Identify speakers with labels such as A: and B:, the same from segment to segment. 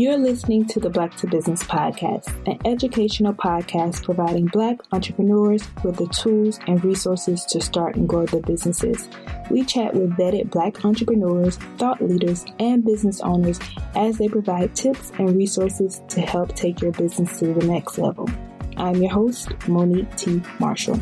A: You're listening to the Black to Business podcast, an educational podcast providing Black entrepreneurs with the tools and resources to start and grow their businesses. We chat with vetted Black entrepreneurs, thought leaders, and business owners as they provide tips and resources to help take your business to the next level. I'm your host, Monique T. Marshall.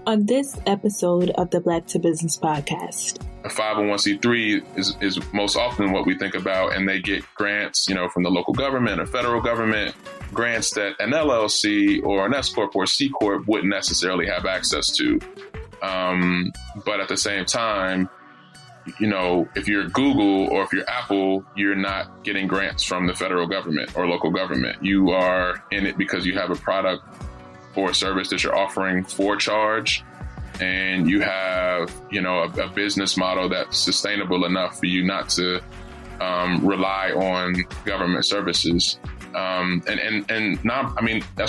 A: On this episode of the Black to Business podcast,
B: a 501c3 is most often what we think about, and they get grants, from the local government or federal government, grants that an LLC or an S Corp or C Corp wouldn't necessarily have access to. But at the same time, if you're Google or if you're Apple, you're not getting grants from the federal government or local government. You are in it because you have a product or a service that you're offering for charge. And you have, a business model that's sustainable enough for you not to rely on government services. That's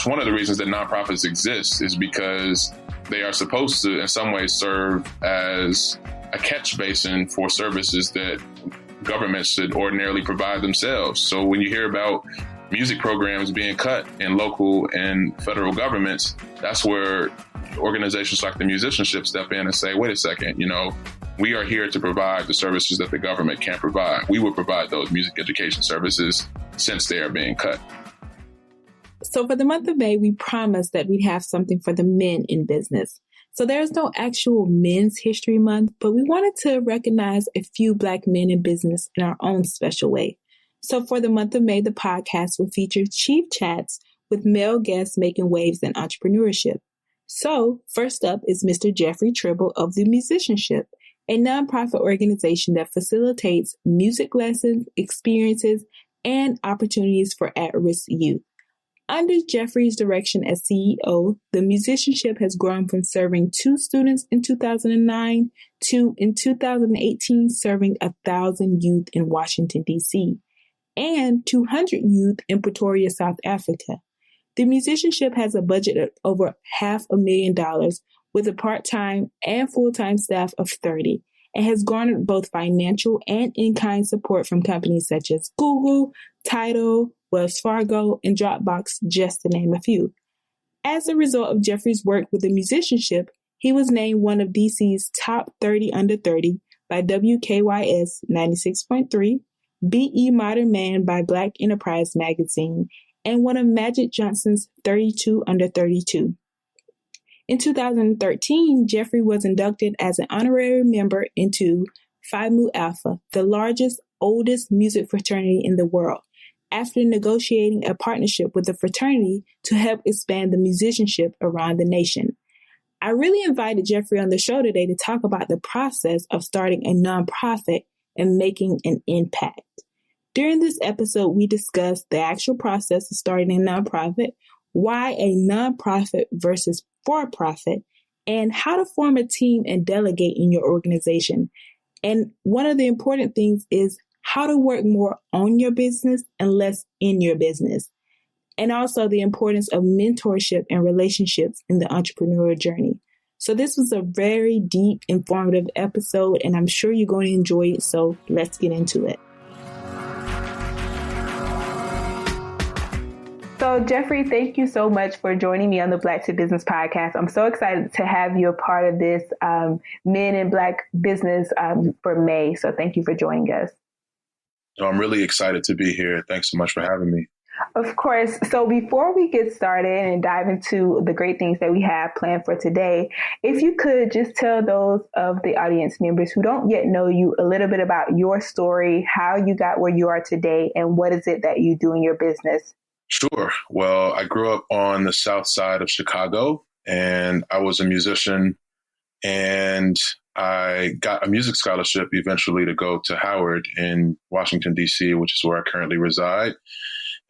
B: one of the reasons that nonprofits exist, is because they are supposed to, in some ways, serve as a catch basin for services that governments should ordinarily provide themselves. So when you hear about music programs being cut in local and federal governments, that's where organizations like the MusicianShip step in and say, wait a second, we are here to provide the services that the government can't provide. We will provide those music education services since they are being cut.
A: So for the month of May, we promised that we'd have something for the men in business. So there's no actual Men's History Month, but we wanted to recognize a few Black men in business in our own special way. So for the month of May, the podcast will feature chief chats with male guests making waves in entrepreneurship. So first up is Mr. Jeffery Tribble of the MusicianShip, a nonprofit organization that facilitates music lessons, experiences, and opportunities for at-risk youth. Under Jeffrey's direction as CEO, the MusicianShip has grown from serving 2 students in 2009 to, in 2018, serving 1,000 youth in Washington, D.C., and 200 youth in Pretoria, South Africa. The MusicianShip has a budget of over $500,000 with a part-time and full-time staff of 30, and has garnered both financial and in-kind support from companies such as Google, Tidal, Wells Fargo, and Dropbox, just to name a few. As a result of Jeffrey's work with the MusicianShip, he was named one of DC's top 30 under 30 by WKYS 96.3, BE Modern Man by Black Enterprise Magazine, and one of Magic Johnson's 32 under 32. In 2013, Jeffrey was inducted as an honorary member into Phi Mu Alpha, the largest, oldest music fraternity in the world, after negotiating a partnership with the fraternity to help expand the musicianship around the nation. I really invited Jeffrey on the show today to talk about the process of starting a nonprofit and making an impact. During this episode, we discussed the actual process of starting a nonprofit, why a nonprofit versus for-profit, and how to form a team and delegate in your organization. And one of the important things is how to work more on your business and less in your business. And also the importance of mentorship and relationships in the entrepreneurial journey. So this was a very deep, informative episode, and I'm sure you're going to enjoy it. So let's get into it. So Jeffrey, thank you so much for joining me on the Black to Business podcast. I'm so excited to have you a part of this Men in Black Business for May. So thank you for joining us.
B: I'm really excited to be here. Thanks so much for having me.
A: Of course. So before we get started and dive into the great things that we have planned for today, if you could just tell those of the audience members who don't yet know you a little bit about your story, how you got where you are today, and what is it that you do in your business?
B: Sure. Well, I grew up on the south side of Chicago, and I was a musician, and I got a music scholarship eventually to go to Howard in Washington, D.C., which is where I currently reside.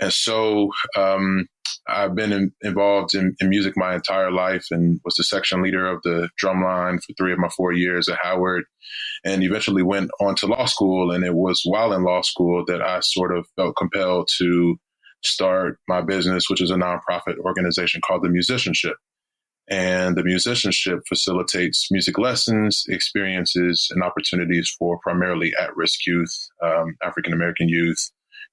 B: And so I've been involved in music my entire life and was the section leader of the drum line for 3 of my 4 years at Howard, and eventually went on to law school. And it was while in law school that I sort of felt compelled to start my business, which is a nonprofit organization called the MusicianShip. And the musicianship facilitates music lessons, experiences, and opportunities for primarily at-risk youth, African-American youth,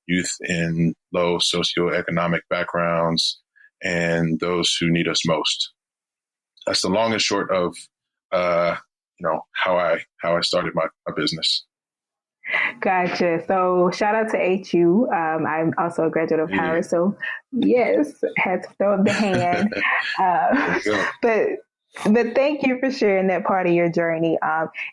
B: youth in low socioeconomic backgrounds, and those who need us most. That's the long and short of, how I started my business.
A: Gotcha. So shout out to HU. I'm also a graduate of Howard. So yes, had to throw up the hand. But thank you for sharing that part of your journey.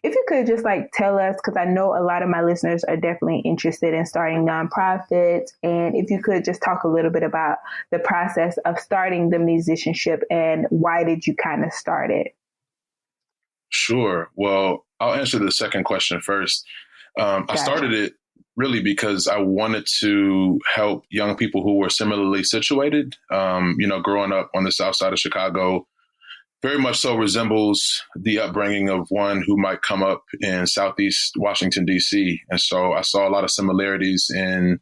A: If you could just tell us, because I know a lot of my listeners are definitely interested in starting nonprofits. And if you could just talk a little bit about the process of starting the musicianship and why did you kind of start it?
B: Sure. Well, I'll answer the second question first. I started it really because I wanted to help young people who were similarly situated. Growing up on the south side of Chicago very much so resembles the upbringing of one who might come up in Southeast Washington, D.C. And so I saw a lot of similarities in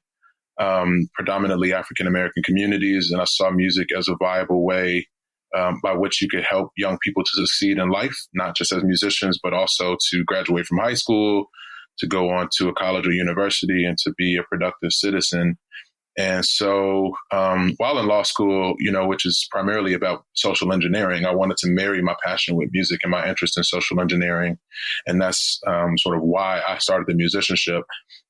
B: predominantly African-American communities. And I saw music as a viable way by which you could help young people to succeed in life, not just as musicians, but also to graduate from high school, to go on to a college or university and to be a productive citizen. And so while in law school, which is primarily about social engineering, I wanted to marry my passion with music and my interest in social engineering. And that's sort of why I started the musicianship.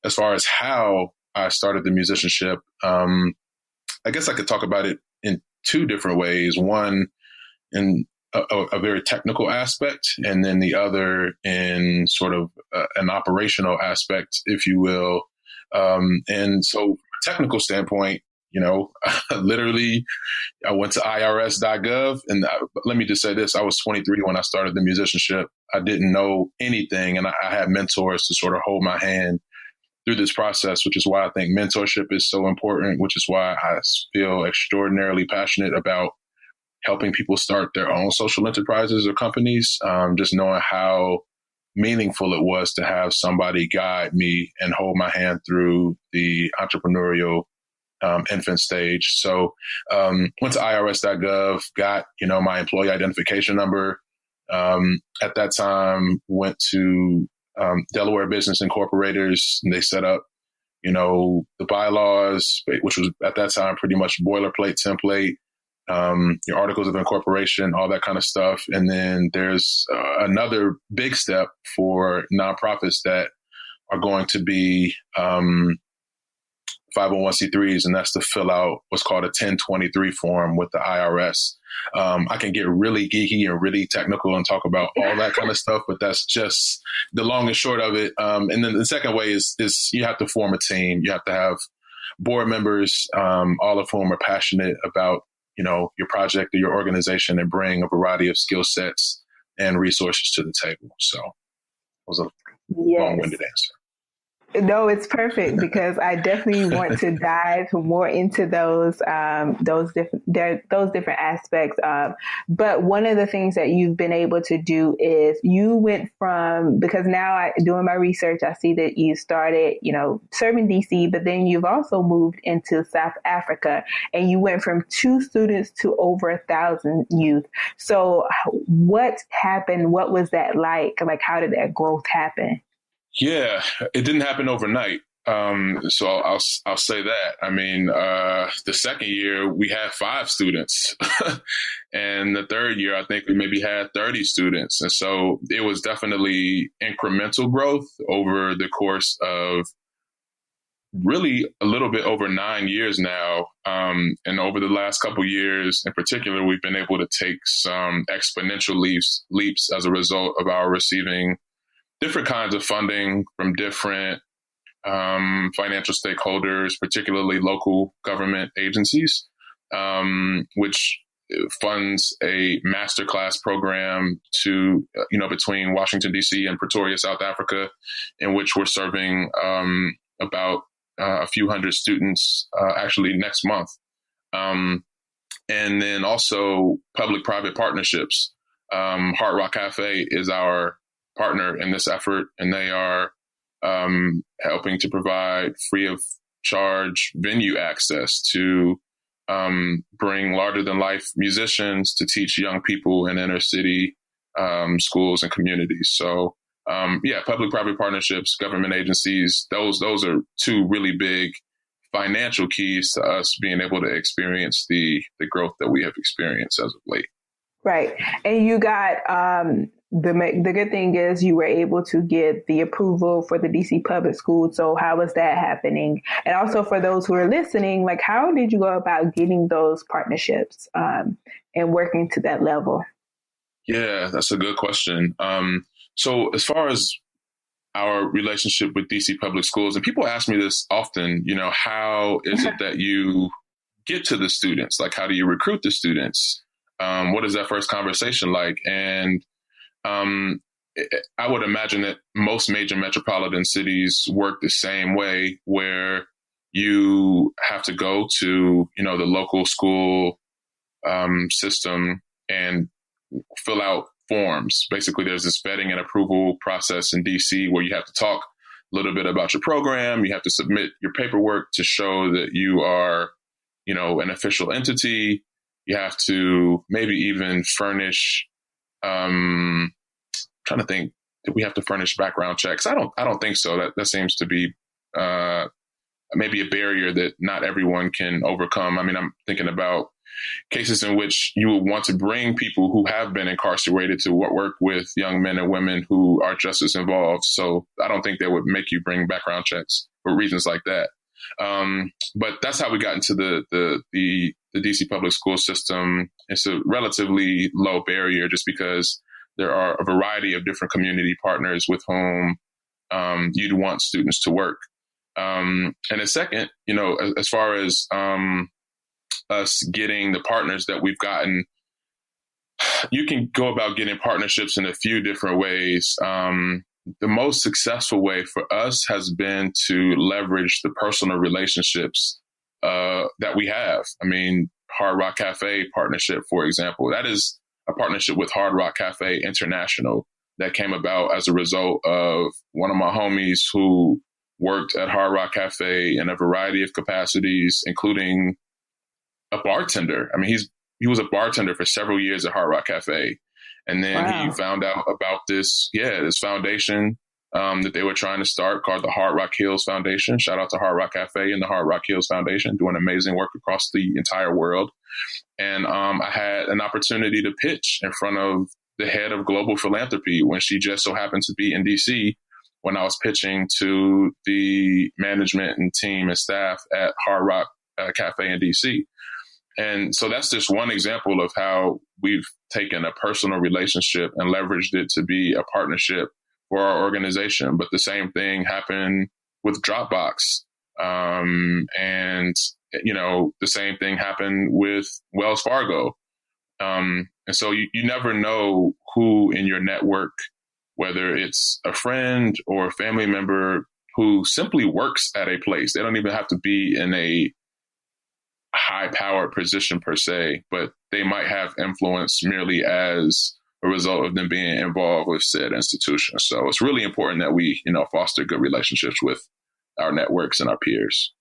B: As far as how I started the musicianship, I guess I could talk about it in two different ways. One, in a very technical aspect, and then the other in sort of an operational aspect, if you will. And so from a technical standpoint, literally I went to irs.gov, and let me just say this, I was 23 when I started the musicianship. I didn't know anything, and I had mentors to sort of hold my hand through this process, which is why I think mentorship is so important, which is why I feel extraordinarily passionate about helping people start their own social enterprises or companies, just knowing how meaningful it was to have somebody guide me and hold my hand through the entrepreneurial infant stage. So went to irs.gov, got, my employee identification number. At that time, went to Delaware Business Incorporators, and they set up, the bylaws, which was at that time pretty much boilerplate template. Your articles of incorporation, all that kind of stuff. And then there's another big step for nonprofits that are going to be 501c3s, and that's to fill out what's called a 1023 form with the IRS. I can get really geeky and really technical and talk about all that kind of stuff, but that's just the long and short of it. And then the second way is you have to form a team. You have to have board members, all of whom are passionate about your project or your organization, and bring a variety of skill sets and resources to the table. So it was a long-winded answer.
A: No, it's perfect, because I definitely want to dive more into those different aspects. But one of the things that you've been able to do is you went from, because now doing my research, I see that you started, serving DC, but then you've also moved into South Africa, and you went from 2 students to over 1,000 youth. So what happened? What was that like? Like, how did that growth happen?
B: Yeah, it didn't happen overnight. So I'll say that. I mean, the second year we had 5 students, and the third year I think we maybe had 30 students. And so it was definitely incremental growth over the course of really a little bit over 9 years now. And over the last couple of years in particular, we've been able to take some exponential leaps as a result of our receiving different kinds of funding from different financial stakeholders, particularly local government agencies, which funds a masterclass program to, between Washington, D.C. and Pretoria, South Africa, in which we're serving about a few hundred students actually next month. And then also public-private partnerships. Hard Rock Cafe is our partner in this effort, and they are helping to provide free of charge venue access to bring larger than life musicians to teach young people in inner city schools and communities. So public-private partnerships, government agencies, those are two really big financial keys to us being able to experience the growth that we have experienced as of late.
C: Right. And you got the good thing is you were able to get the approval for the DC public schools. So how was that happening? And also for those who are listening, like how did you go about getting those partnerships and working to that level?
B: Yeah, that's a good question. So as far as our relationship with DC public schools, and people ask me this often, how is it that you get to the students? Like, how do you recruit the students? What is that first conversation like? And I would imagine that most major metropolitan cities work the same way, where you have to go to, the local school system and fill out forms. Basically, there's this vetting and approval process in DC where you have to talk a little bit about your program. You have to submit your paperwork to show that you are, an official entity. You have to maybe even furnish, trying to think, do we have to furnish background checks? I don't think so. That seems to be maybe a barrier that not everyone can overcome. I mean, I'm thinking about cases in which you would want to bring people who have been incarcerated to work with young men and women who are justice involved. So I don't think they would make you bring background checks for reasons like that. But that's how we got into the DC public school system. It's a relatively low barrier just because there are a variety of different community partners with whom you'd want students to work. And a second, as far as us getting the partners that we've gotten, you can go about getting partnerships in a few different ways. The most successful way for us has been to leverage the personal relationships that we have. I mean, Hard Rock Cafe partnership, for example, that is a partnership with Hard Rock Cafe International that came about as a result of one of my homies who worked at Hard Rock Cafe in a variety of capacities, including a bartender. I mean, he was a bartender for several years at Hard Rock Cafe. And then he found out about this foundation that they were trying to start called the Hard Rock Hills Foundation. Shout out to Hard Rock Cafe and the Hard Rock Hills Foundation, doing amazing work across the entire world. And I had an opportunity to pitch in front of the head of global philanthropy when she just so happened to be in DC when I was pitching to the management and team and staff at Hard Rock Cafe in DC. And so that's just one example of how we've taken a personal relationship and leveraged it to be a partnership for our organization. But the same thing happened with Dropbox. And, the same thing happened with Wells Fargo. And so you never know who in your network, whether it's a friend or a family member who simply works at a place. They don't even have to be in a high-powered position per se, but they might have influence merely as a result of them being involved with said institution. So it's really important that we, foster good relationships with our networks and our peers.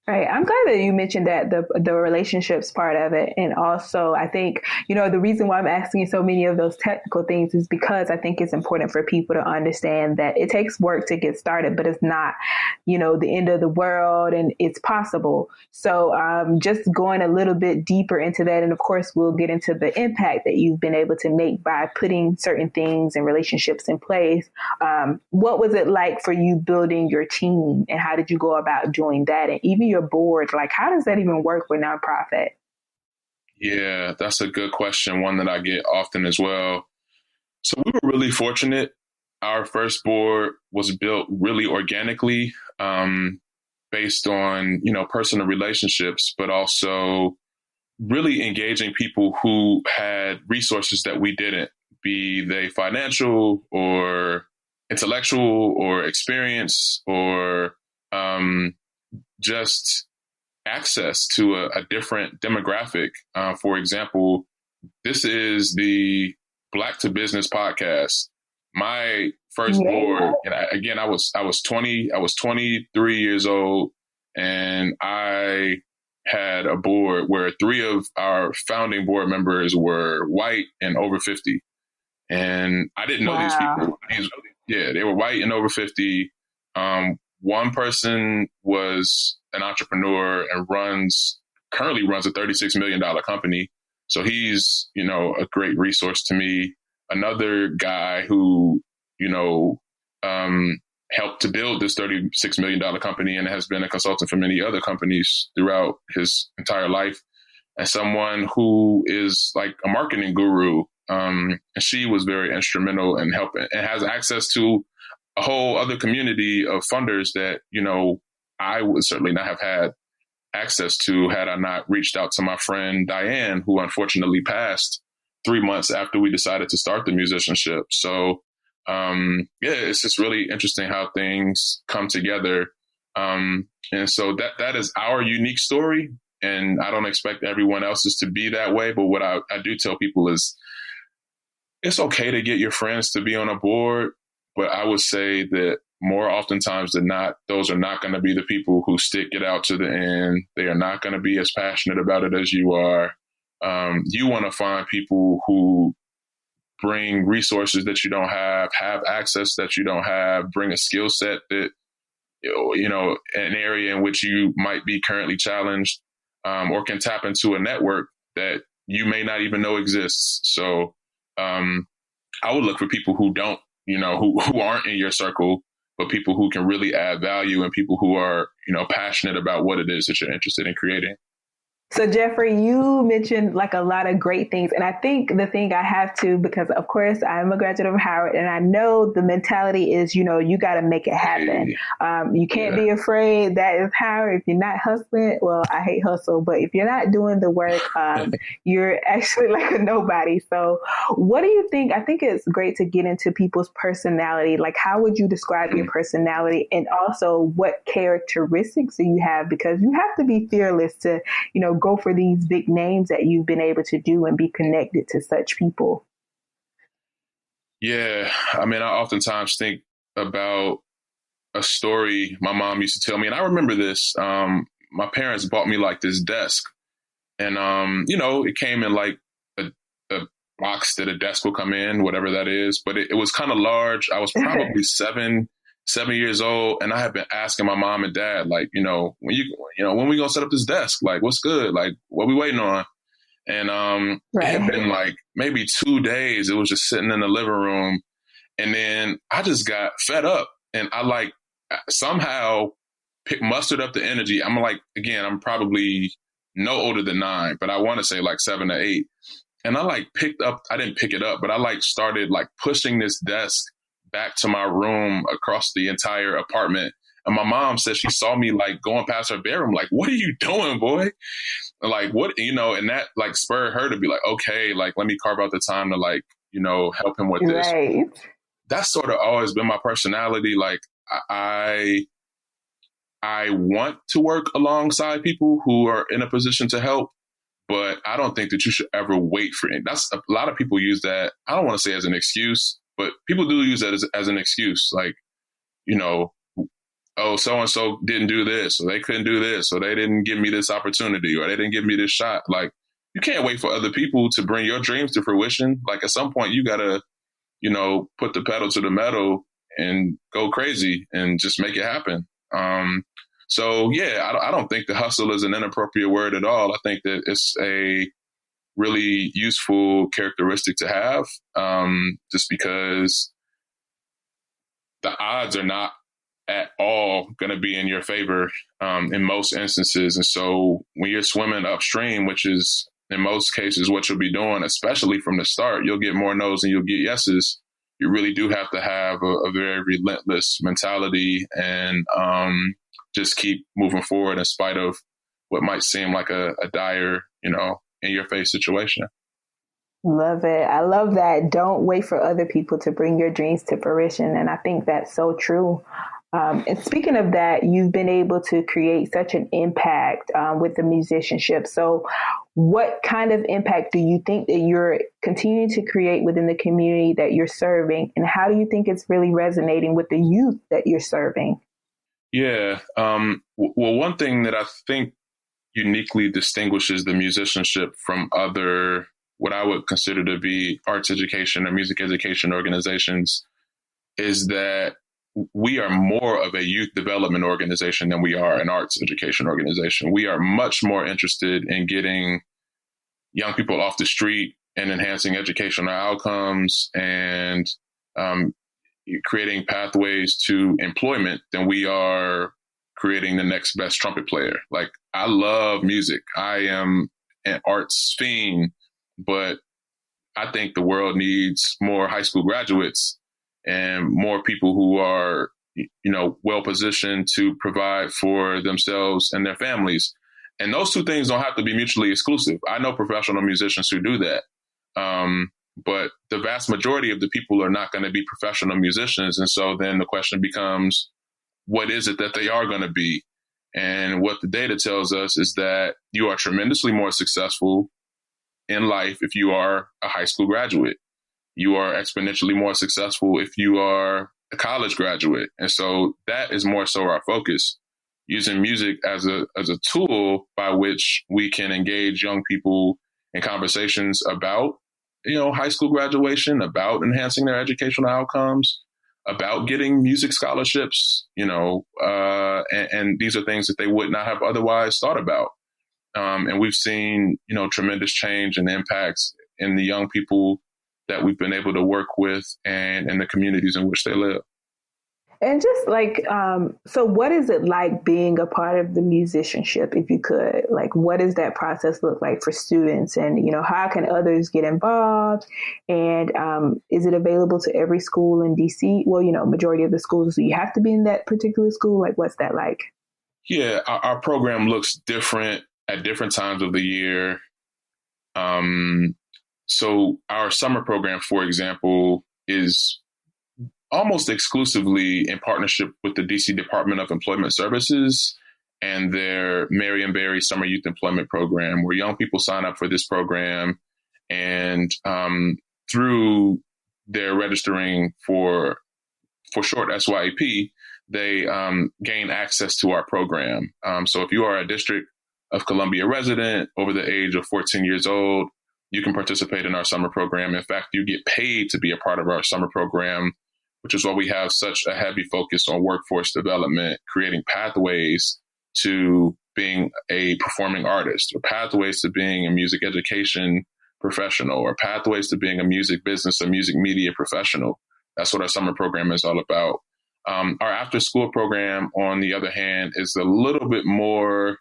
C: Right. I'm glad that you mentioned that the relationships part of it. And also, I think, the reason why I'm asking you so many of those technical things is because I think it's important for people to understand that it takes work to get started, but it's not, the end of the world, and it's possible. So just going a little bit deeper into that. And of course, we'll get into the impact that you've been able to make by putting certain things and relationships in place. What was it like for you building your team, and how did you go about doing that? And even your board, like how does that even work with nonprofit?
B: Yeah, that's a good question. One that I get often as well. So we were really fortunate. Our first board was built really organically, based on, personal relationships, but also really engaging people who had resources that we didn't, be they financial or intellectual or experience or, just access to a different demographic. For example, this is the Black to Business podcast. My first board, and I was 23 years old, and I had a board where 3 of our founding board members were white and over 50. And I didn't know these people. They were white and over 50. One person was an entrepreneur and currently runs a $36 million company. So he's, a great resource to me. Another guy who, helped to build this $36 million company and has been a consultant for many other companies throughout his entire life. And someone who is like a marketing guru. And she was very instrumental in helping and has access to a whole other community of funders that, I would certainly not have had access to had I not reached out to my friend Diane, who unfortunately passed 3 months after we decided to start the MusicianShip. So, it's just really interesting how things come together. And so that is our unique story. And I don't expect everyone else's to be that way. But what I do tell people is it's okay to get your friends to be on a board. But I would say that more oftentimes than not, those are not going to be the people who stick it out to the end. They are not going to be as passionate about it as you are. You want to find people who bring resources that you don't have access that you don't have, bring a skill set that, an area in which you might be currently challenged, or can tap into a network that you may not even know exists. So I would look for people who don't, who aren't in your circle, but people who can really add value and people who are, passionate about what it is that you're interested in creating.
C: So, Jeffrey, you mentioned like a lot of great things. And I think the thing I have to, because of course I'm a graduate of Howard and I know the mentality is, you got to make it happen. You can't be afraid. That is Howard. If you're not hustling, well, I hate hustle, but if you're not doing the work, you're actually like a nobody. So what do you think? I think it's great to get into people's personality. Like, how would you describe your personality? And also what characteristics do you have? Because you have to be fearless to, go for these big names that you've been able to do and be connected to such people.
B: Yeah. I mean, I oftentimes think about a story my mom used to tell me, and I remember this. My parents bought me like this desk and, it came in like a box that a desk will come in, whatever that is, but it was kind of large. I was probably 7 years old. And I had been asking my mom and dad, like, when we gonna set up this desk? Like, what's good? Like, what we waiting on? And It had been like maybe 2 days. It was just sitting in the living room. And then I just got fed up and I somehow mustered up the energy. I'm like, again, I'm probably no older than 9, but I want to say like 7 or 8. And I I didn't pick it up, but I started pushing this desk back to my room across the entire apartment. And my mom said she saw me going past her bedroom, like, what are you doing, boy? What, and that spurred her to be like, okay, let me carve out the time to help him with this.
C: Right.
B: That's sort of always been my personality. I want to work alongside people who are in a position to help, but I don't think that you should ever wait for it. That's a lot of people use that. I don't want to say as an excuse, but people do use that as an excuse. Oh, so-and-so didn't do this, or they couldn't do this, or they didn't give me this opportunity, or they didn't give me this shot. You can't wait for other people to bring your dreams to fruition. At some point you gotta, put the pedal to the metal and go crazy and just make it happen. So yeah, I don't think the hustle is an inappropriate word at all. I think that it's a really useful characteristic to have, just because the odds are not at all going to be in your favor in most instances. And so when you're swimming upstream, which is in most cases what you'll be doing, especially from the start, you'll get more no's and you'll get yeses. You really do have to have a very relentless mentality and just keep moving forward in spite of what might seem like a dire, in your face situation.
C: Love it. I love that. Don't wait for other people to bring your dreams to fruition. And I think that's so true. And speaking of that, you've been able to create such an impact with the MusicianShip. So what kind of impact do you think that you're continuing to create within the community that you're serving? And how do you think it's really resonating with the youth that you're serving?
B: Yeah. Well, one thing that I think uniquely distinguishes the musicianship from other, what I would consider to be arts education or music education organizations, is that we are more of a youth development organization than we are an arts education organization. We are much more interested in getting young people off the street and enhancing educational outcomes and creating pathways to employment than we are creating the next best trumpet player. Like, I love music. I am an arts fiend, but I think the world needs more high school graduates and more people who are, well positioned to provide for themselves and their families. And those two things don't have to be mutually exclusive. I know professional musicians who do that. But the vast majority of the people are not going to be professional musicians. And so then the question becomes, what is it that they are going to be? And what the data tells us is that you are tremendously more successful in life if you are a high school graduate. You are exponentially more successful if you are a college graduate. And so that is more so our focus, using music as a tool by which we can engage young people in conversations about, high school graduation, about enhancing their educational outcomes, about getting music scholarships, and these are things that they would not have otherwise thought about. And we've seen, tremendous change and impacts in the young people that we've been able to work with and in the communities in which they live.
C: And just like, so what is it like being a part of the musicianship, if you could? Like, what does that process look like for students? And, how can others get involved? And is it available to every school in DC? Well, majority of the schools, do you have to be in that particular school? Like, what's that like?
B: Yeah, our program looks different at different times of the year. So our summer program, for example, is almost exclusively in partnership with the DC Department of Employment Services and their Marion Barry Summer Youth Employment Program, where young people sign up for this program, and through their registering for short SYEP, they gain access to our program. So if you are a District of Columbia resident over the age of 14 years old, you can participate in our summer program. In fact, you get paid to be a part of our summer program, which is why we have such a heavy focus on workforce development, creating pathways to being a performing artist, or pathways to being a music education professional, or pathways to being a music business or music media professional. That's what our summer program is all about. Our after school program, on the other hand, is a little bit more,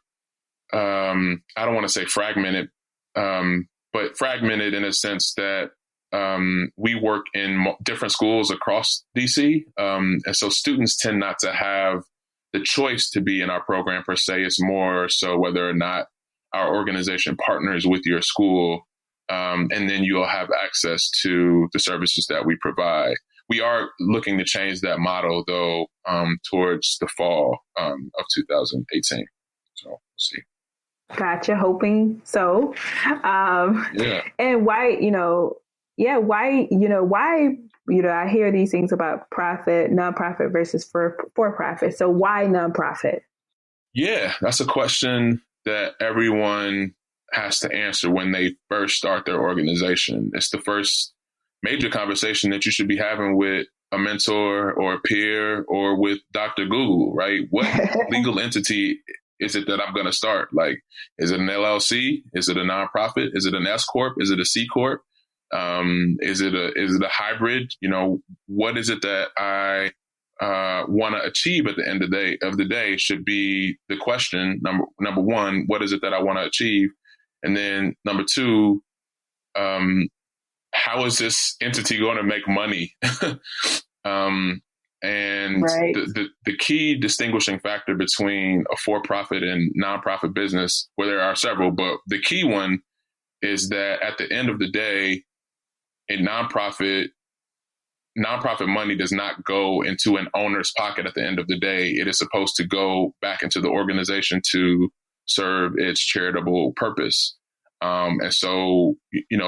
B: I don't want to say fragmented, but fragmented in a sense that we work in different schools across DC. And so students tend not to have the choice to be in our program per se. It's more so whether or not our organization partners with your school, and then you'll have access to the services that we provide. We are looking to change that model, though, towards the fall of 2018. So we'll see.
C: Gotcha. Hoping so.
B: Yeah.
C: And why, I hear these things about nonprofit versus for-profit. So why nonprofit?
B: Yeah, that's a question that everyone has to answer when they first start their organization. It's the first major conversation that you should be having with a mentor or a peer or with Dr. Google, right? What legal entity is it that I'm going to start? Like, is it an LLC? Is it a nonprofit? Is it an S Corp? Is it a C Corp? Is it a hybrid? What is it that I want to achieve at the end of the day should be the question. Number one, what is it that I want to achieve? And then number two, how is this entity going to make money? And
C: right.
B: the key distinguishing factor between a for-profit and nonprofit business, where there are several, but the key one is that at the end of the day, a nonprofit money does not go into an owner's pocket at the end of the day. It is supposed to go back into the organization to serve its charitable purpose. And so,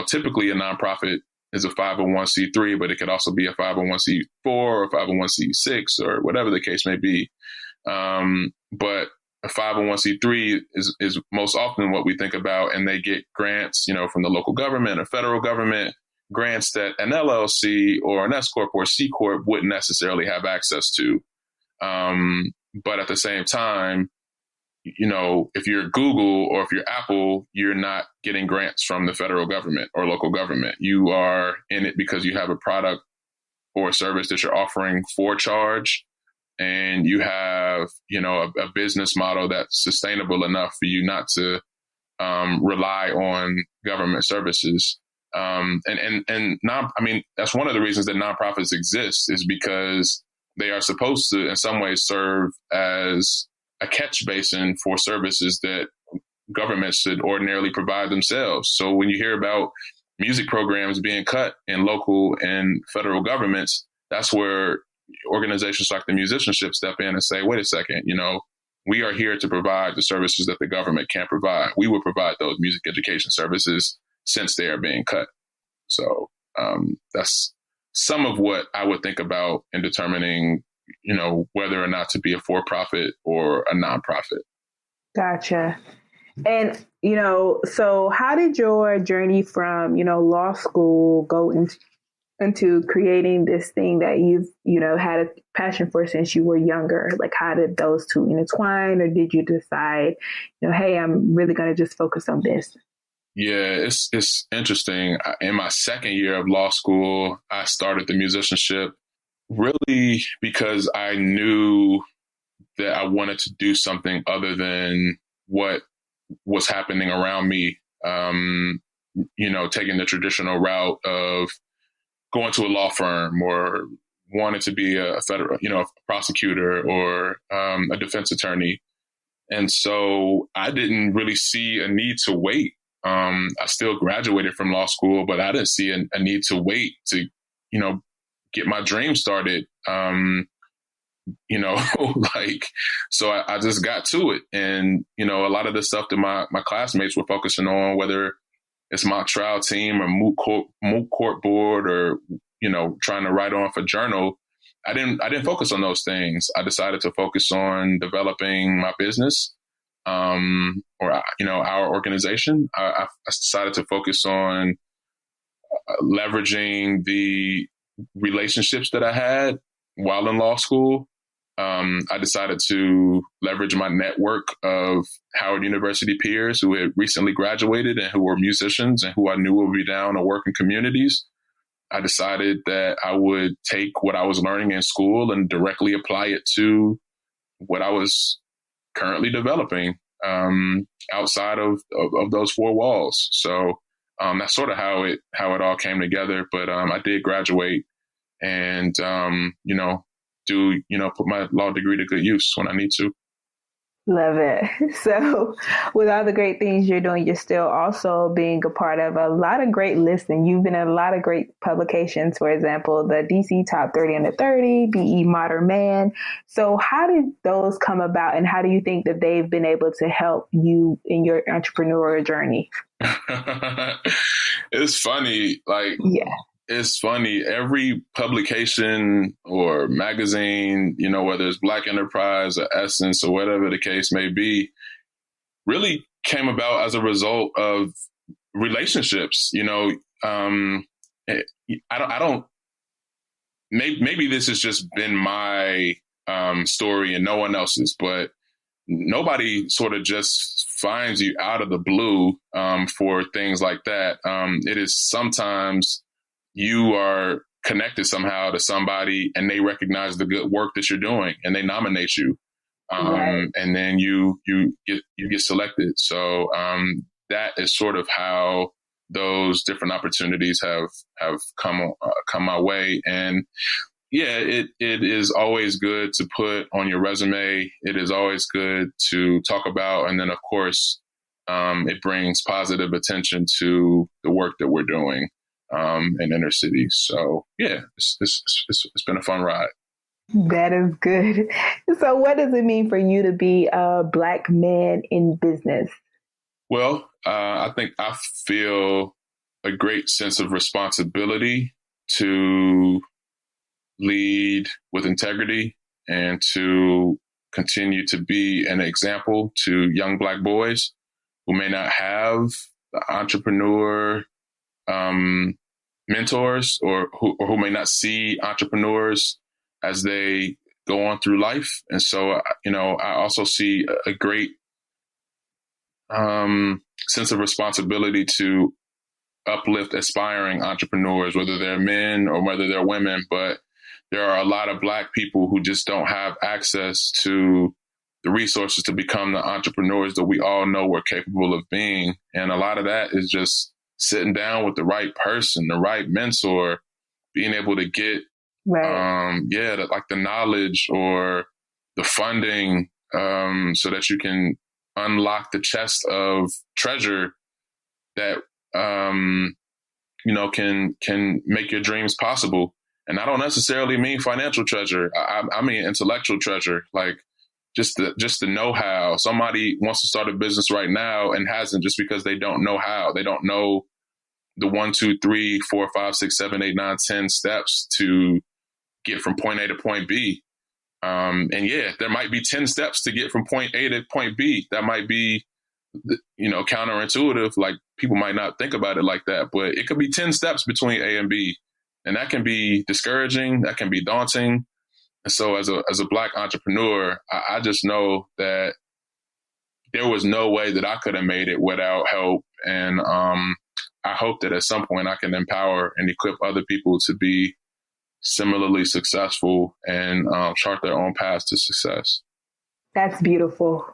B: typically a nonprofit is a 501c3, but it could also be a 501c4 or 501c6 or whatever the case may be. But a 501c3 is most often what we think about, and they get grants, from the local government or federal government, grants that an LLC or an S Corp or C Corp wouldn't necessarily have access to. But at the same time, if you're Google or if you're Apple, you're not getting grants from the federal government or local government. You are in it because you have a product or a service that you're offering for charge, and you have, a business model that's sustainable enough for you not to rely on government services. That's one of the reasons that nonprofits exist, is because they are supposed to, in some ways, serve as a catch basin for services that governments should ordinarily provide themselves. So when you hear about music programs being cut in local and federal governments, that's where organizations like the MusicianShip step in and say, wait a second, we are here to provide the services that the government can't provide. We will provide those music education services since they are being cut. So that's some of what I would think about in determining, whether or not to be a for-profit or a nonprofit. Gotcha.
C: And, so how did your journey from, law school go into creating this thing that you've, had a passion for since you were younger? Like, how did those two intertwine, or did you decide, hey, I'm really going to just focus on this?
B: Yeah, it's interesting. In my second year of law school, I started the musicianship really because I knew that I wanted to do something other than what was happening around me. Taking the traditional route of going to a law firm or wanting to be a federal, a prosecutor or a defense attorney. And so I didn't really see a need to wait. I still graduated from law school, but I didn't see a need to wait to, get my dream started. So I just got to it. And, a lot of the stuff that my classmates were focusing on, whether it's mock trial team or moot court board or, trying to write off a journal, I didn't focus on those things. I decided to focus on developing my business, our organization. I decided to focus on leveraging the relationships that I had while in law school. I decided to leverage my network of Howard University peers who had recently graduated and who were musicians and who I knew would be down to work in communities. I decided that I would take what I was learning in school and directly apply it to what I was currently developing outside of those four walls. So that's sort of how it all came together. But I did graduate and, put my law degree to good use when I need to.
C: Love it. So with all the great things you're doing, you're still also being a part of a lot of great lists, and you've been in a lot of great publications, for example, the DC Top 30 Under 30, BE Modern Man. So how did those come about, and how do you think that they've been able to help you in your entrepreneurial journey?
B: It's funny. It's funny. Every publication or magazine, whether it's Black Enterprise or Essence or whatever the case may be, really came about as a result of relationships. Maybe this has just been my story and no one else's, but nobody sort of just finds you out of the blue for things like that. It is sometimes you are connected somehow to somebody and they recognize the good work that you're doing and they nominate you. Right. And then you get selected. So that is sort of how those different opportunities have come my way. And yeah, it is always good to put on your resume. It is always good to talk about. And then, of course, it brings positive attention to the work that we're doing in inner cities. So yeah, it's been a fun ride.
C: That is good. So what does it mean for you to be a Black man in business?
B: Well, I think I feel a great sense of responsibility to lead with integrity and to continue to be an example to young Black boys who may not have entrepreneur mentors or who may not see entrepreneurs as they go on through life. And so, I also see a great sense of responsibility to uplift aspiring entrepreneurs, whether they're men or whether they're women. But there are a lot of Black people who just don't have access to the resources to become the entrepreneurs that we all know we're capable of being. And a lot of that is just sitting down with the right person, the right mentor, being able to get, the knowledge or the funding, so that you can unlock the chest of treasure that, can make your dreams possible. And I don't necessarily mean financial treasure. I mean intellectual treasure, like just the know-how. Somebody wants to start a business right now and hasn't, just because they don't know how. They don't know the 1, 2, 3, 4, 5, 6, 7, 8, 9, 10 steps to get from point A to point B. There might be 10 steps to get from point A to point B. That might be, counterintuitive. Like, people might not think about it like that, but it could be 10 steps between A and B. And that can be discouraging. That can be daunting. And so as a Black entrepreneur, I just know that there was no way that I could have made it without help. And I hope that at some point I can empower and equip other people to be similarly successful and chart their own paths to success.
C: That's beautiful.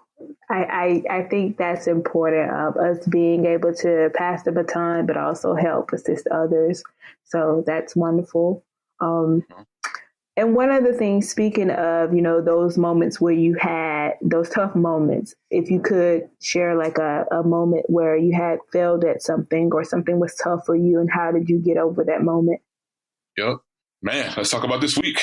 C: I think that's important, of us being able to pass the baton, but also help assist others. So that's wonderful. And one of the things, speaking of, those moments where you had those tough moments, if you could share like a moment where you had failed at something or something was tough for you, and how did you get over that moment?
B: Yep. Man, let's talk about this week.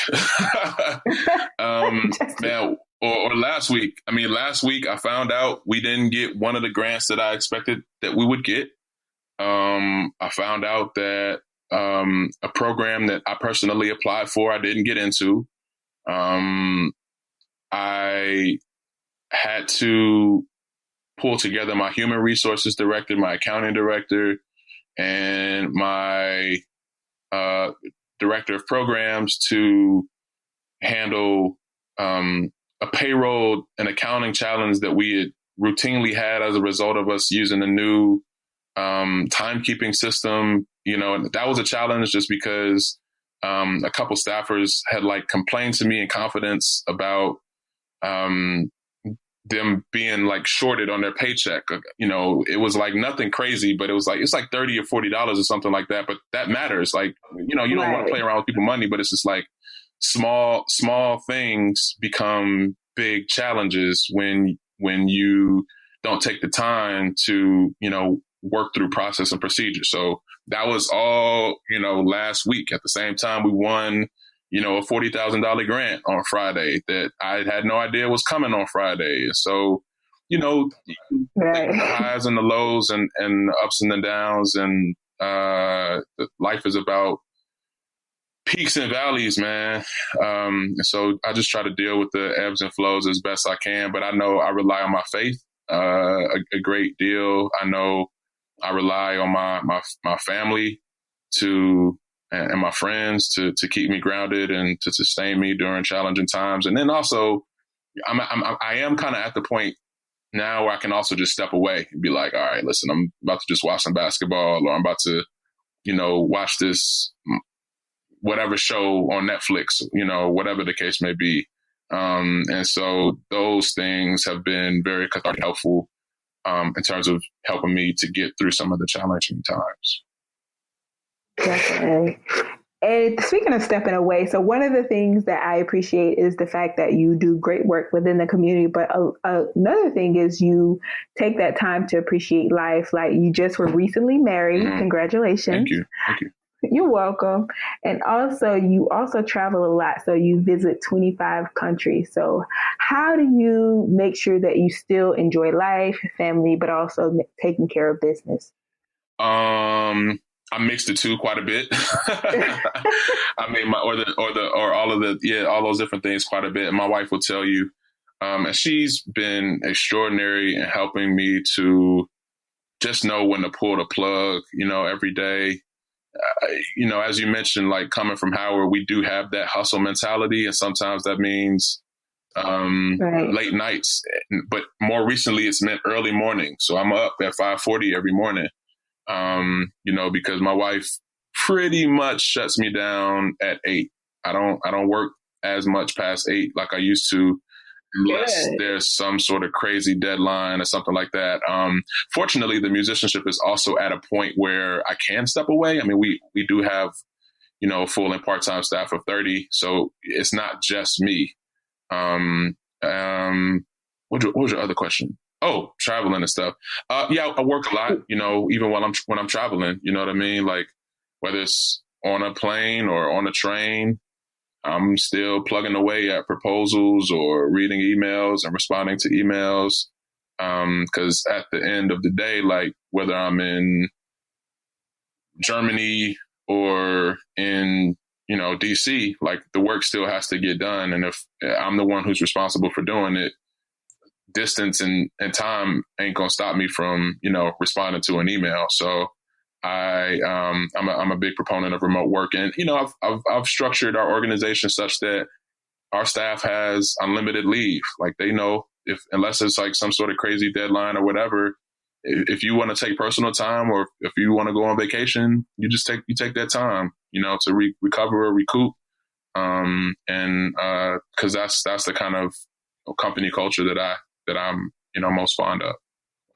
B: Or last week. I mean, last week I found out we didn't get one of the grants that I expected that we would get. I found out that a program that I personally applied for, I didn't get into. I had to pull together my human resources director, my accounting director, and my director of programs to handle a payroll and accounting challenge that we had routinely had as a result of us using a new timekeeping system. And that was a challenge just because a couple staffers had complained to me in confidence about them being shorted on their paycheck. It was nothing crazy, but it was it's $30 or $40 or something like that. But that matters. You don't want to play around with people's money, but it's just small things become big challenges when you don't take the time to, work through process and procedure. So that was all, last week. At the same time, we won, a $40,000 grant on Friday that I had no idea was coming on Friday. So, the highs and the lows and the ups and the downs, and life is about peaks and valleys, man. So I just try to deal with the ebbs and flows as best I can. But I know I rely on my faith a great deal. I know I rely on my family and my friends to keep me grounded and to sustain me during challenging times. And then also, I am kind of at the point now where I can also just step away and be like, all right, listen, I'm about to just watch some basketball, or I'm about to, watch this whatever show on Netflix, whatever the case may be. And so those things have been very cathartic, helpful in terms of helping me to get through some of the challenging times.
C: Definitely. And speaking of stepping away, so one of the things that I appreciate is the fact that you do great work within the community. But another thing is you take that time to appreciate life. Like, you just were recently married. Mm-hmm. Congratulations.
B: Thank you.
C: You're welcome. And also, you also travel a lot. So you visit 25 countries. So how do you make sure that you still enjoy life, family, but also taking care of business?
B: I mix the two quite a bit. I mean, all those different things quite a bit. And my wife will tell you, And she's been extraordinary in helping me to just know when to pull the plug, every day. As you mentioned, like coming from Howard, we do have that hustle mentality. And sometimes that means
C: right.
B: late nights. But more recently, it's meant early morning. So I'm up at 5:40 every morning, because my wife pretty much shuts me down at 8. I don't work as much past 8 like I used to, unless there's some sort of crazy deadline or something like that. Fortunately, the musicianship is also at a point where I can step away. I mean, we do have, full and part-time staff of 30. So it's not just me. What was your other question? Oh, traveling and stuff. Yeah, I work a lot, even when I'm traveling, you know what I mean? Like whether it's on a plane or on a train, I'm still plugging away at proposals or reading emails and responding to emails. Cause at the end of the day, like whether I'm in Germany or in, DC, like the work still has to get done. And if I'm the one who's responsible for doing it, distance and time ain't going to stop me from, responding to an email. So I'm a big proponent of remote work, and I've structured our organization such that our staff has unlimited leave. Like they know unless it's like some sort of crazy deadline or whatever, if you want to take personal time or if you want to go on vacation, you take that time, to recover or recoup. And because that's the kind of company culture that I'm most fond of.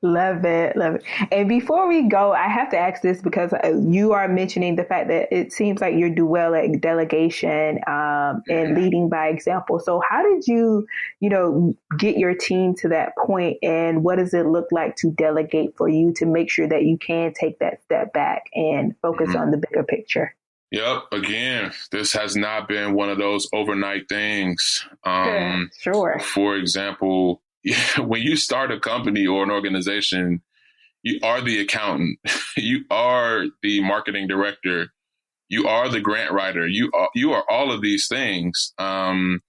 C: Love it. Love it. And before we go, I have to ask this because you are mentioning the fact that it seems like you do well at delegation and leading by example. So how did you, get your team to that point, and what does it look like to delegate for you to make sure that you can take that step back and focus on the bigger picture?
B: Yep. Again, this has not been one of those overnight things.
C: Sure.
B: For example, when you start a company or an organization, you are the accountant, you are the marketing director, you are the grant writer, you are all of these things. And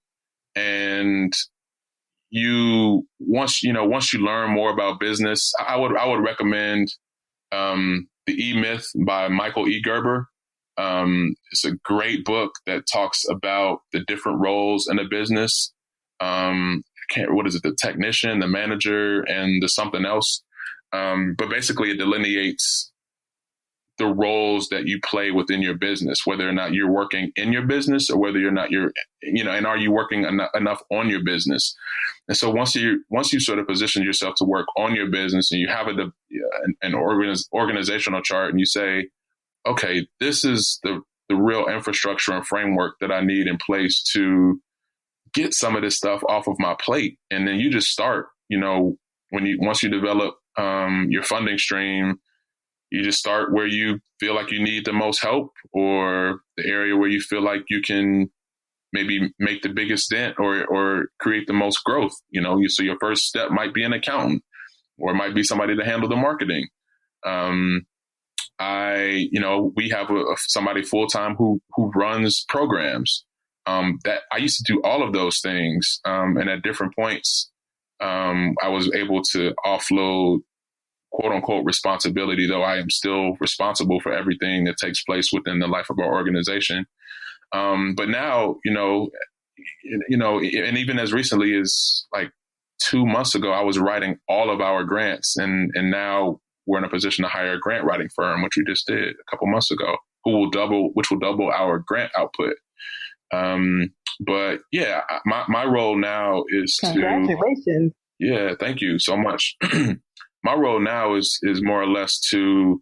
B: once you learn more about business, I would recommend The E-Myth by Michael E. Gerber. It's a great book that talks about the different roles in a business. What is it? The technician, the manager, and the something else. But basically it delineates the roles that you play within your business, whether or not you're working in your business or whether and are you working enough on your business? And so once you sort of position yourself to work on your business and you have an organizational chart and you say, okay, this is the real infrastructure and framework that I need in place to get some of this stuff off of my plate. And then you just start, once you develop your funding stream, you just start where you feel like you need the most help or the area where you feel like you can maybe make the biggest dent or create the most growth. So your first step might be an accountant, or it might be somebody to handle the marketing. We have somebody full-time who runs programs. That I used to do all of those things. And at different points, I was able to offload quote unquote responsibility, though I am still responsible for everything that takes place within the life of our organization. But now, and even as recently as like 2 months ago, I was writing all of our grants, and now we're in a position to hire a grant writing firm, which we just did a couple months ago, which will double our grant output. But yeah, my role now is
C: Congratulations.
B: Yeah, thank you so much. My role now is more or less to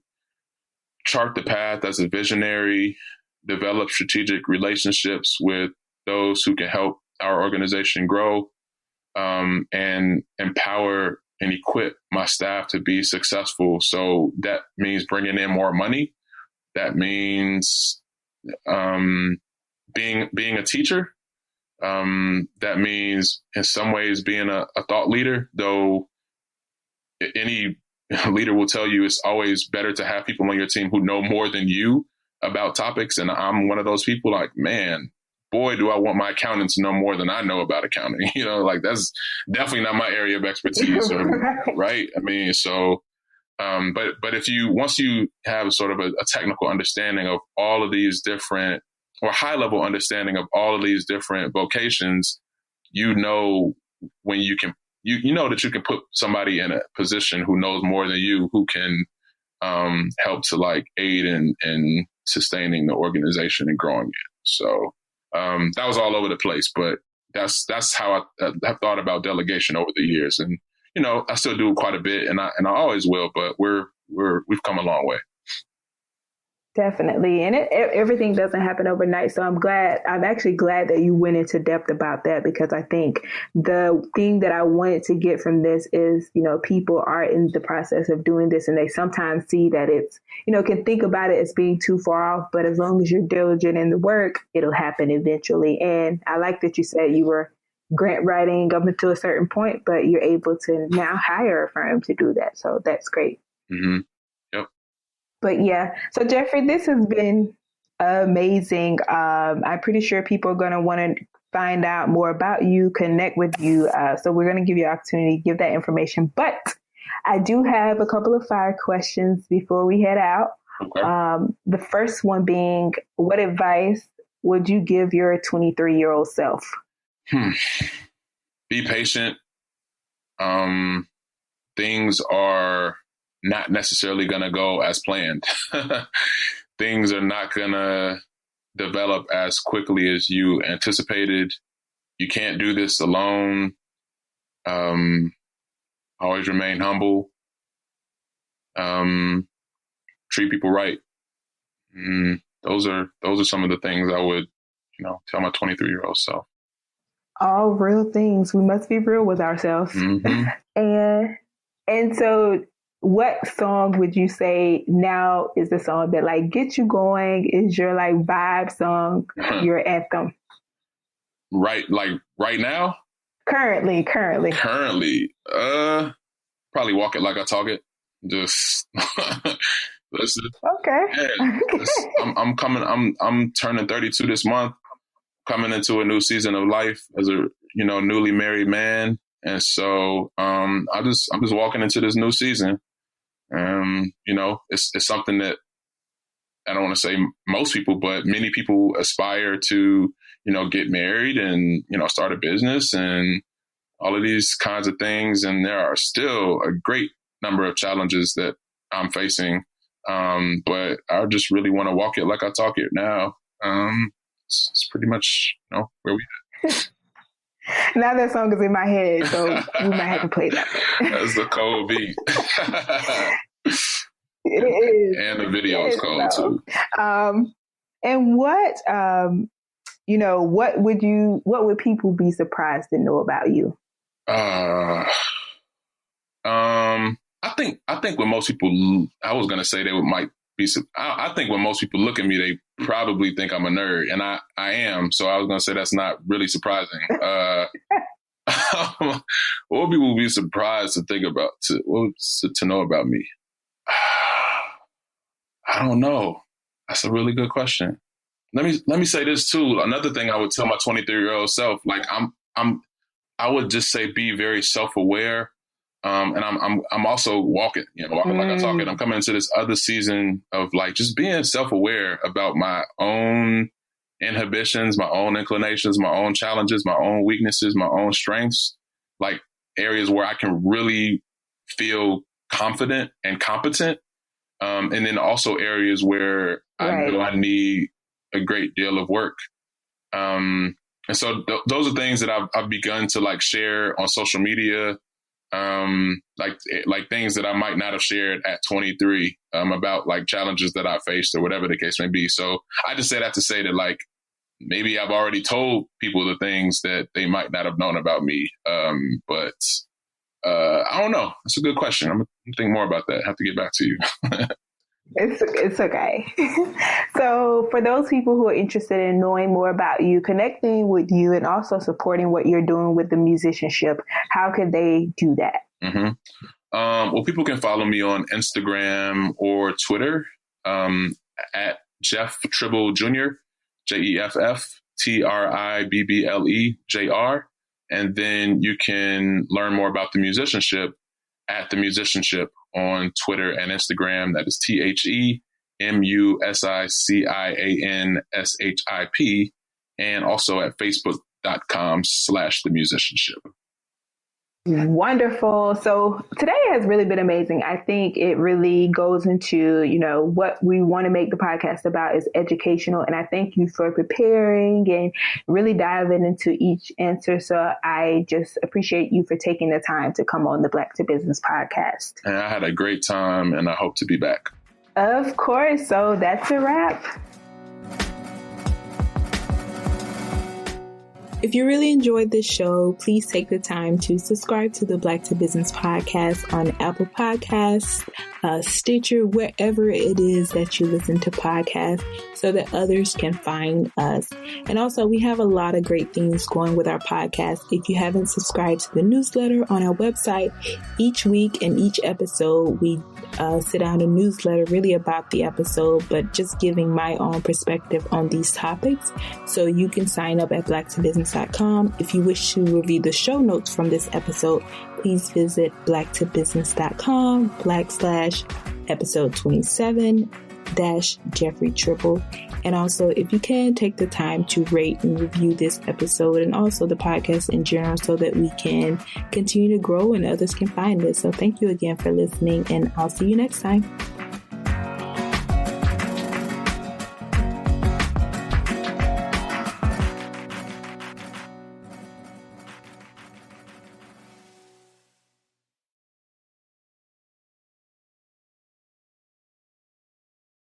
B: chart the path as a visionary, develop strategic relationships with those who can help our organization grow, and empower and equip my staff to be successful. So that means bringing in more money. That means being a teacher. That means in some ways being a thought leader, though any leader will tell you it's always better to have people on your team who know more than you about topics. And I'm one of those people like, man, boy, do I want my accountant to know more than I know about accounting. Like that's definitely not my area of expertise, right? I mean, so, but once you have sort of a technical understanding of all of these different, or high level understanding of all of these different vocations, when you can, you know that you can put somebody in a position who knows more than you, who can help to like aid in sustaining the organization and growing it. So that was all over the place, but that's how I have thought about delegation over the years. And I still do quite a bit, and I always will. But we've come a long way.
C: Definitely. And everything doesn't happen overnight. So I'm actually glad that you went into depth about that, because I think the thing that I wanted to get from this is, people are in the process of doing this, and they sometimes see that it's, can think about it as being too far off, but as long as you're diligent in the work, it'll happen eventually. And I like that you said you were grant writing up until a certain point, but you're able to now hire a firm to do that. So that's great.
B: Mm-hmm.
C: But yeah, so Jeffrey, this has been amazing. I'm pretty sure people are going to want to find out more about you, connect with you. So we're going to give you an opportunity to give that information. But I do have a couple of fire questions before we head out.
B: Okay.
C: The first one being, what advice would you give your 23-year-old self?
B: Be patient. Things are not necessarily going to go as planned. Things are not going to develop as quickly as you anticipated. You can't do this alone. Always remain humble. Treat people right. Those are some of the things I would, tell my 23-year-old self.
C: All real things. We must be real with ourselves.
B: Mm-hmm.
C: And so, what song would you say now is the song that like gets you going, is your like vibe song, your anthem?
B: Right now?
C: Currently.
B: Probably Walk It Like I Talk It. Just listen.
C: Okay.
B: Yeah, I'm turning 32 this month, coming into a new season of life as a, newly married man. And so I'm just walking into this new season. It's something that I don't want to say most people, but many people aspire to, get married and, start a business and all of these kinds of things. And there are still a great number of challenges that I'm facing. But I just really want to walk it like I talk it now. It's pretty much, where we at.
C: Now that song is in my head, so we might have to play that.
B: That's the cold beat.
C: It is.
B: And the video is cold too.
C: And what would people be surprised to know about you?
B: I think when most people, I was going to say I think when most people look at me, they probably think I'm a nerd, and I am. So I was going to say that's not really surprising. What would people be surprised to think about, to know about me? I don't know. That's a really good question. Let me say this too. Another thing I would tell my 23-year-old self, like I would just say be very self-aware. And I'm also walking like I talk it. I'm coming into this other season of like just being self-aware about my own inhibitions, my own inclinations, my own challenges, my own weaknesses, my own strengths, like areas where I can really feel confident and competent. And then also areas where I know I need a great deal of work. And so those are things that I've begun to like share on social media. Like things that I might not have shared at 23, about like challenges that I faced or whatever the case may be. So I just say that to say that like, maybe I've already told people the things that they might not have known about me. But I don't know. That's a good question. I'm going to think more about that. I have to get back to you.
C: It's okay. So for those people who are interested in knowing more about you, connecting with you, and also supporting what you're doing with the MusicianShip, how could they do that?
B: Mm-hmm. Well, people can follow me on Instagram or Twitter at Jeff Tribble Jr., JEFF TRIBBLEJR. And then you can learn more about the MusicianShip at the MusicianShip on Twitter and Instagram. That is TheMusicianship, and also at Facebook.com/themusicianship.
C: Wonderful. So today has really been amazing. I think it really goes into, what we want to make the podcast about is educational. And I thank you for preparing and really diving into each answer. So I just appreciate you for taking the time to come on the Black to Business podcast.
B: And I had a great time and I hope to be back.
C: Of course. So that's a wrap.
A: If you really enjoyed this show, please take the time to subscribe to the Black to Business podcast on Apple Podcasts, Stitcher, wherever it is that you listen to podcasts, so that others can find us. And also, we have a lot of great things going with our podcast. If you haven't subscribed to the newsletter on our website, each week and each episode, we sit down a newsletter really about the episode, but just giving my own perspective on these topics. So you can sign up at blacktobusiness.com. If you wish to review the show notes from this episode, please visit blacktobusiness.com/episode 27 Jeffery Tribble. And also, if you can, take the time to rate and review this episode and also the podcast in general so that we can continue to grow and others can find this. So thank you again for listening, and I'll see you next time.